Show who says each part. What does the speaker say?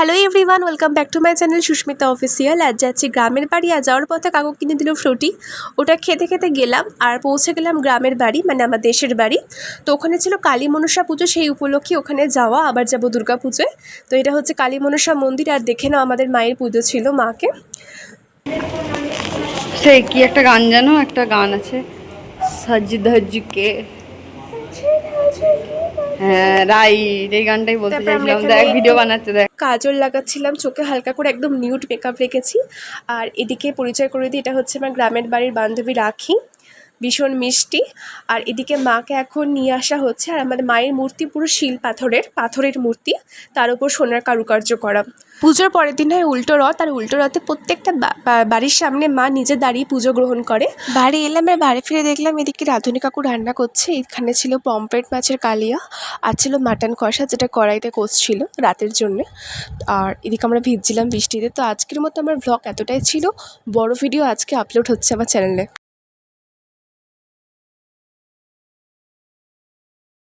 Speaker 1: Hello everyone, welcome back to my channel Susmita official. আজ যাচ্ছি গ্রামের বাড়ি। আর যাওয়ার পথে কাকু কিনে দিল ফ্রুটি। ওটা খেতে খেতে গেলাম আর পৌঁছে গেলাম গ্রামের বাড়ি, মানে আমার দেশের বাড়ি। তো ওখানে ছিল কালী মনসা পুজো, সেই উপলক্ষে ওখানে যাওয়া। আবার যাব দুর্গা পুজোয়। তো এটা হচ্ছে কালী মনসা মন্দির। আর দেখে নাও, আমাদের মায়ের পুজো ছিল, মাকে।
Speaker 2: সেই কি একটা গান জানো, একটা গান আছে সাজ ধজকে, হ্যাঁ রাইট, এই গানটাই বলতে
Speaker 1: তারপর আমরা
Speaker 2: চাইছিলাম।
Speaker 1: এখানে
Speaker 2: দেখ ভিডিও বানাচ্ছে, দেখ
Speaker 1: কাজল লাগাচ্ছিলাম চোখে, হালকা করে একদম নিউড মেকআপ রেখেছি। আর এদিকে পরিচয় করে দিই, এটা হচ্ছে আমার গ্রামের বাড়ির বান্ধবী রাখি, ভীষণ মিষ্টি। আর এদিকে মাকে এখন নিয়ে আসা হচ্ছে। আর আমাদের মায়ের মূর্তি পুরো শিল পাথরের মূর্তি, তার উপর সোনার কারুকার্য করা। পুজোর পরের দিন হয় উল্টো রথ। আর উল্টো রথে প্রত্যেকটা বাড়ির সামনে মা নিজে দাঁড়িয়ে পুজো গ্রহণ করে। বাড়ি এলাম আর বাড়ি ফিরে দেখলাম এদিকে রাঁধুনি কাকু রান্না করছে। এখানে ছিল পমফ্রেট মাছের কালিয়া, আর ছিল মাটন কষা, যেটা কড়াইতে কষছিল রাতের জন্যে। আর এদিকে আমরা ভিজছিলাম বৃষ্টিতে। তো আজকের মতো আমার ভ্লগ এতটাই ছিল। বড় ভিডিও আজকে আপলোড হচ্ছে আমার চ্যানেলে।